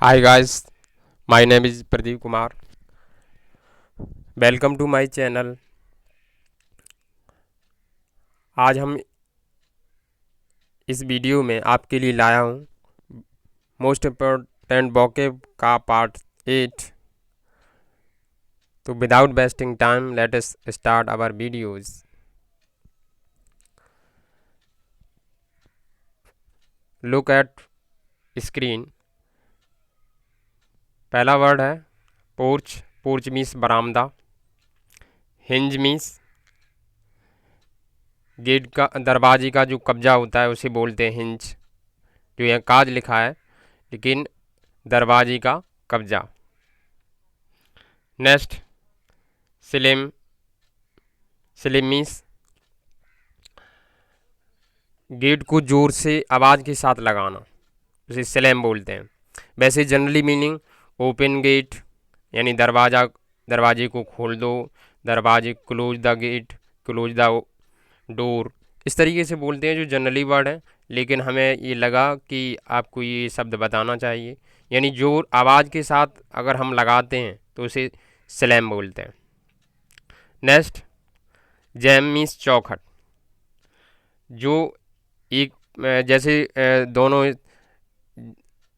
Hi guys, my name is Pradeep Kumar. Welcome to my channel. आज हम इस video में आपके लिए लाया हूँ मोस्ट इम्पोर्टेंट वोकैब का पार्ट 8। तो without wasting time let us start our videos. Look at screen. पहला वर्ड है पोर्च। पोर्च मीन्स बरामदा। हिंज मीन्स गेट का, दरवाजे का जो कब्जा होता है उसे बोलते हैं हिंज। जो यहाँ काज लिखा है लेकिन दरवाजे का कब्जा। Next slim. Slim means gate को जोर से आवाज़ के साथ लगाना, उसे स्लैम बोलते हैं। वैसे जनरली मीनिंग ओपन गेट यानी दरवाजे को खोल दो, दरवाजे close the gate, close the door, इस तरीके से बोलते हैं जो जनरली वर्ड है। लेकिन हमें ये लगा कि आपको ये शब्द बताना चाहिए, यानी जोर आवाज़ के साथ अगर हम लगाते हैं तो उसे स्लैम बोलते हैं। नेक्स्ट जैम मीन्स चौखट। जो एक जैसे दोनों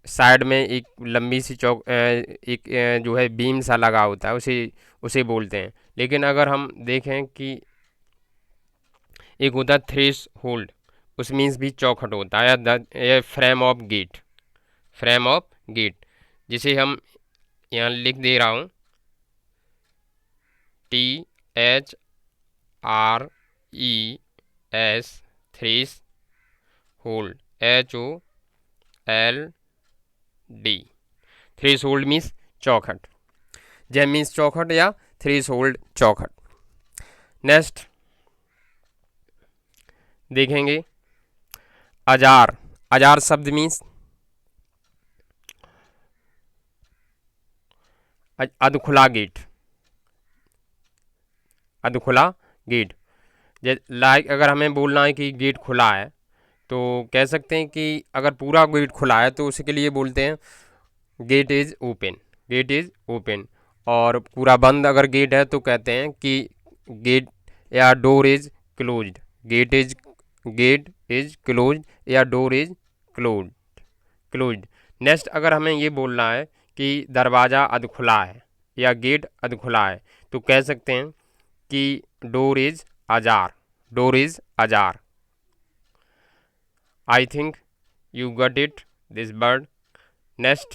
साइड में एक लंबी सी एक जो है बीम सा लगा होता है उसे उसे बोलते हैं। लेकिन अगर हम देखें कि एक होता है थ्रेश होल्ड, उस मीन्स भी चौखट होता है, या frame of gate. Frame of gate जिसे हम यहाँ लिख दे रहा हूँ THRES threshold HOLD। Threshold means चौखट। जैम मीन्स चौखट या थ्रेश होल्ड चौखट। नेक्स्ट देखेंगे अजार। अजार शब्द मीन्स अधखुला गेट। अधखुला गेट लाइक अगर हमें बोलना है कि गेट खुला है तो कह सकते हैं कि अगर पूरा गेट खुला है तो उसके लिए बोलते हैं gate is open. Gate is open. और पूरा बंद अगर गेट है तो कहते हैं कि गेट या door is closed. Gate is closed या डोर इज़ क्लोज्ड। नेक्स्ट अगर हमें ये बोलना है कि दरवाज़ा अधखुला है या गेट अधखुला है तो कह सकते हैं कि door is ajar. Door is ajar. I think you got it this word. Next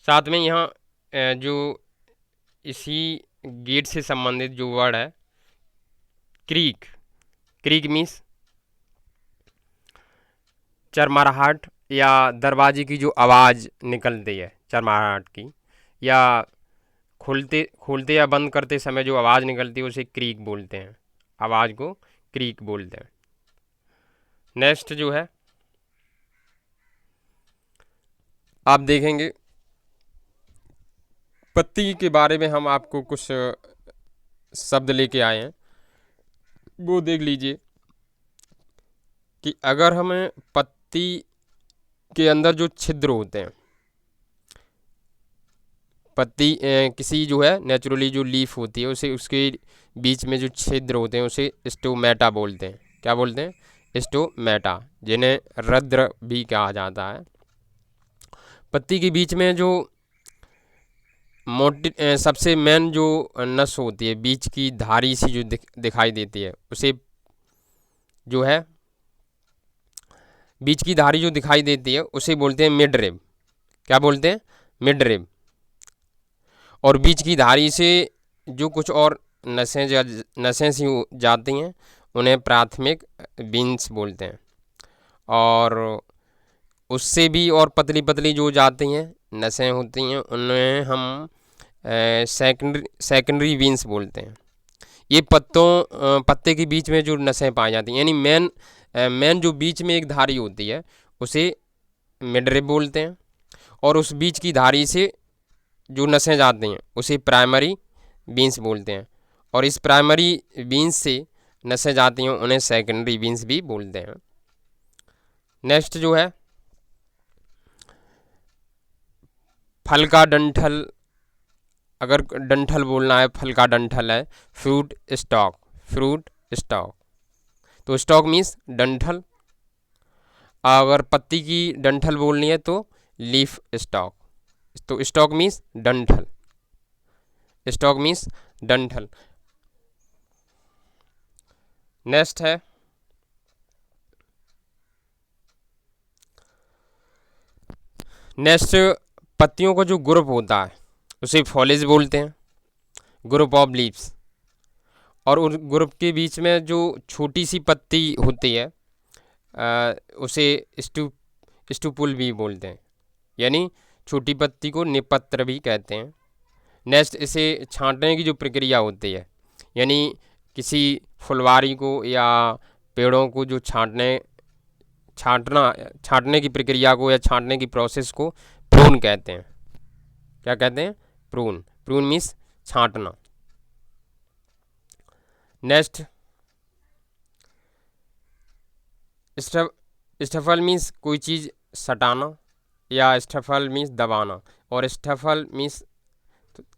साथ में यहाँ जो इसी गेट से संबंधित जो वर्ड है क्रीक। क्रीक मीन्स चरमराहट या दरवाजे की जो आवाज़ निकलती है चरमराहट की, या खोलते या बंद करते समय जो आवाज़ निकलती है उसे क्रीक बोलते हैं। आवाज़ को क्रीक बोलते हैं। नेक्स्ट जो है आप देखेंगे पत्ती के बारे में हम आपको कुछ शब्द लेके आए हैं, वो देख लीजिए कि अगर हमें पत्ती के अंदर जो छिद्र होते हैं, पत्ती किसी जो है नेचुरली जो लीफ होती है उसे उसके बीच में जो छिद्र होते हैं उसे स्टोमेटा बोलते हैं। क्या बोलते हैं? स्टोमेटा, जिन्हें रद्र भी कहा जाता है। पत्ती के बीच में जो मोटी सबसे मेन जो नस होती है, बीच की धारी सी जो दिखाई देती है उसे जो है बीच की धारी जो दिखाई देती है उसे बोलते हैं मिड रिब। क्या बोलते हैं? Mid rib. और बीच की धारी से जो कुछ और नसें सी जाती हैं उन्हें प्राथमिक बीन्स बोलते हैं। और उससे भी और पतली पतली जो जाती हैं नसें होती हैं उन्हें हम सेकेंडरी बीन्स बोलते हैं। ये पत्ते के बीच में जो नसें पाई जाती हैं, यानी मेन जो बीच में एक धारी होती है उसे मिड रिब बोलते हैं। और उस बीच की धारी से जो नसें जाती हैं उसे प्राइमरी बीन्स बोलते हैं। और इस प्राइमरी बीन्स से नसें जाती हैं उन्हें सेकेंडरी वीन्स भी बोलते हैं। नेक्स्ट जो है फल का डंठल, अगर डंठल बोलना है, फल का डंठल है फ्रूट स्टॉक, फ्रूट स्टॉक। तो स्टॉक मीन्स डंठल, अगर पत्ती की डंठल बोलनी है तो लीफ स्टॉक। तो स्टॉक मीन्स डंठल, स्टॉक मीन्स डंठल। नेक्स्ट है नेक्स्ट पत्तियों का जो ग्रुप होता है उसे फॉलेज बोलते हैं, ग्रुप ऑफ लीव्स। और उस ग्रुप के बीच में जो छोटी सी पत्ती होती है उसे स्टुपुल भी बोलते हैं, यानी छोटी पत्ती को निपत्र भी कहते हैं। नेक्स्ट इसे छांटने की जो प्रक्रिया होती है, यानी किसी फुलवारी को या पेड़ों को जो छांटने की प्रक्रिया को या छांटने की प्रोसेस को प्रून कहते हैं। क्या कहते हैं? प्रून। प्रून मीन्स छांटना। नेक्स्ट स्टफल मीन्स कोई चीज़ सटाना, या स्टफल मीन्स दबाना, और स्टफल मीन्स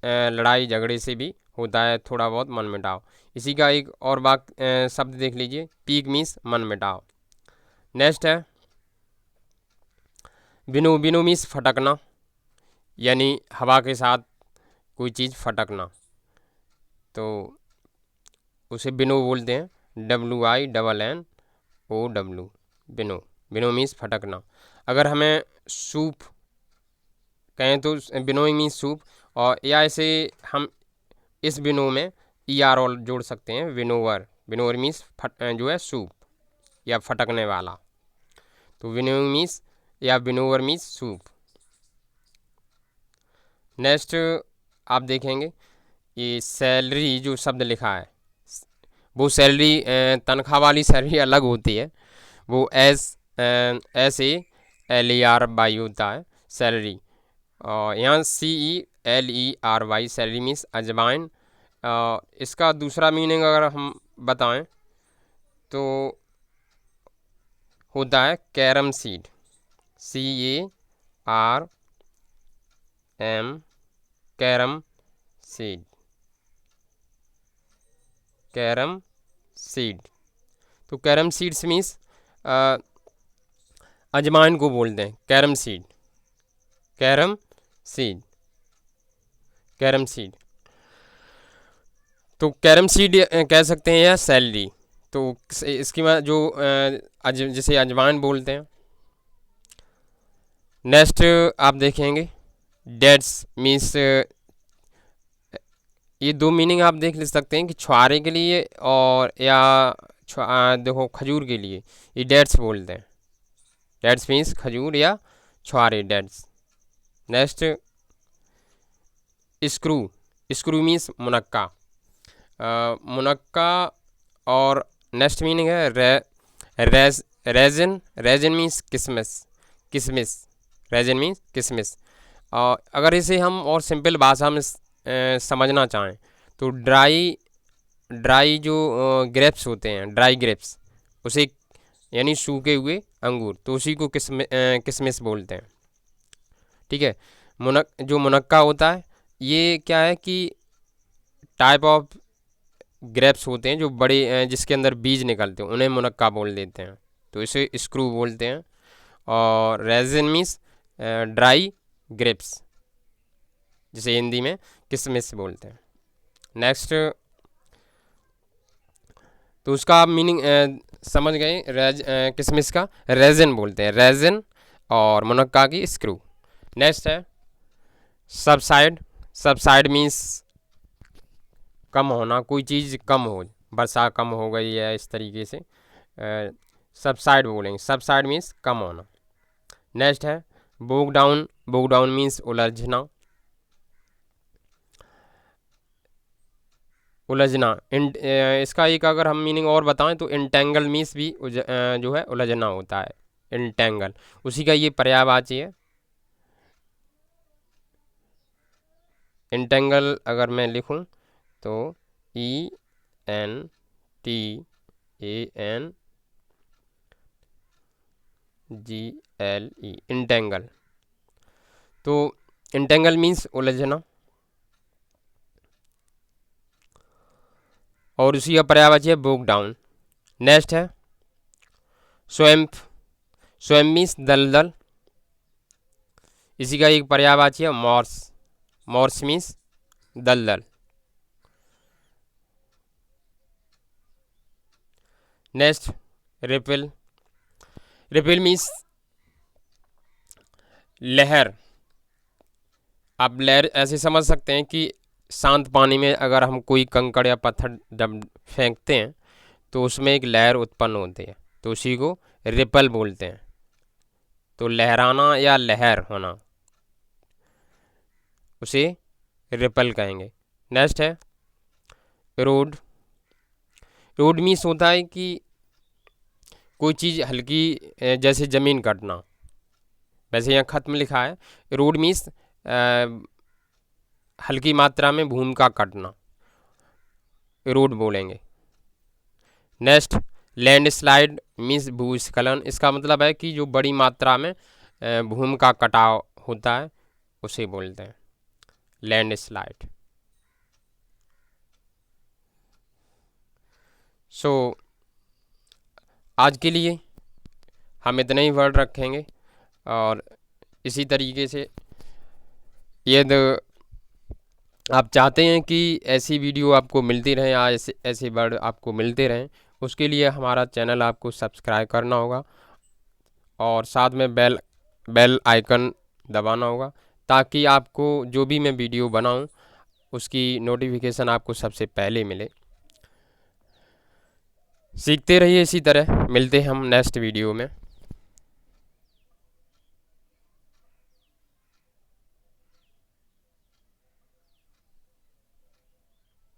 लड़ाई झगड़े से भी होता है थोड़ा बहुत मन मिटाव। इसी का एक और शब्द देख लीजिए, पीक मीन्स मन मिटाव। नेक्स्ट है विनो, विनो मीन्स फटकना, यानी हवा के साथ कोई चीज़ फटकना, तो उसे विनो बोलते हैं, WINNOW, विनो। विनो मीन्स फटकना। अगर हमें सूप कहें तो विनोइंग मीन्स सूप, और या ऐसे हम इस विनो में ER और जोड़ सकते हैं, विनोवर। विनोवर मीन्स जो है सूप या फटकने वाला, तो विनोइंग मीन्स या विनोवर मीन्स सूप। नेक्स्ट आप देखेंगे ये सैलरी जो शब्द लिखा है, वो सैलरी तनख्वाह वाली सैलरी अलग होती है, वो SALARY होता है सैलरी, और यहाँ CELERY सैलरी मीन्स अजवाइन। इसका दूसरा मीनिंग अगर हम बताएं तो होता है carom seed, CARM, carom seed, carom seed. तो कैरम सीड्स मीन्स अजवाइन को बोलते हैं carom seed, carom seed, carom seed. तो कैरम सीड कह सकते हैं या सैलरी। तो इसकी जो जिसे अजवाइन बोलते हैं। नेक्स्ट आप देखेंगे डेट्स मीन्स, ये दो मीनिंग आप देख ले सकते हैं कि छुआरे के लिए और या देखो खजूर के लिए ये डेट्स बोलते हैं। डेट्स मीन्स खजूर या छुआरे, dates. Next screw, screw means मुनक्का, मुनक्का। और नेक्स्ट मीनिंग है रेजिन, रेजिन मीन्स किशमिश, किशमिश, रेजिन मीन्स किशमिश। और अगर इसे हम और सिंपल भाषा में समझना चाहें तो ड्राई जो ग्रेप्स होते हैं, ड्राई ग्रेप्स, उसे यानी सूखे हुए अंगूर, तो उसी को किशमिश बोलते हैं। ठीक है। जो मुनक्का होता है ये क्या है कि टाइप ऑफ ग्रेप्स होते हैं जो बड़े जिसके अंदर बीज निकलते हैं, उन्हें मुनक्का बोल देते हैं, तो इसे स्क्रू बोलते हैं। और रेजिन मीन्स ड्राई ग्रेप्स, जिसे हिंदी में किशमिश बोलते हैं। नेक्स्ट तो उसका आप मीनिंग समझ गए, किशमिश का रेजिन बोलते हैं, रेजिन, और मुनक्का की स्क्रू। नेक्स्ट है सबसाइड, सबसाइड मीन्स कम होना, कोई चीज़ कम हो, वर्षा कम हो गई है इस तरीके से सबसाइड बोलेंगे, सबसाइड मीन्स कम होना। नेक्स्ट है बोग डाउन, बोग डाउन मीन्स उलझना, उलझना। इसका एक अगर हम मीनिंग और बताएं तो इंटेंगल मीन्स भी जो है उलझना होता है, इंटेंगल, उसी का ये पर्यायवाची है। इंटेंगल अगर मैं लिखूं तो ENTANGLE, INGLE, इंटेंगल। तो इंटेंगल मीन्स उलझना, और उसी का पर्यायवाची है ब्रोक डाउन। नेक्स्ट है स्वैम्प। स्वैम्प मीन्स दलदल, इसी का एक पर्यायवाची है मॉर्स। मॉर्स मीन्स दलदल। Next ripple. रिपल मीन्स लहर। आप लहर ऐसे समझ सकते हैं कि शांत पानी में अगर हम कोई कंकड़ या पत्थर जब फेंकते हैं तो उसमें एक लहर उत्पन्न होती है, तो उसी को रिपल बोलते हैं। तो लहराना या लहर होना, उसे रिपल कहेंगे। नेक्स्ट है रोड। रोड मीन्स होता है कि कोई चीज़ हल्की, जैसे ज़मीन कटना। वैसे यहाँ खत में लिखा है रोड मीन्स हल्की मात्रा में भूमि का कटना, रोड बोलेंगे। नेक्स्ट लैंडस्लाइड मीन्स भूस्खलन। इसका मतलब है कि जो बड़ी मात्रा में भूमि का कटाव होता है उसे बोलते हैं लैंडस्लाइड। सो आज के लिए हम इतने ही वर्ड रखेंगे, और इसी तरीके से यदि आप चाहते हैं कि ऐसी वीडियो आपको मिलती रहें या ऐसे वर्ड आपको मिलते रहें, उसके लिए हमारा चैनल आपको सब्सक्राइब करना होगा और साथ में बेल आइकन दबाना होगा, ताकि आपको जो भी मैं वीडियो बनाऊं उसकी नोटिफिकेशन आपको सबसे पहले मिले। सीखते रहिए इसी तरह। मिलते हैं हम नेक्स्ट वीडियो में।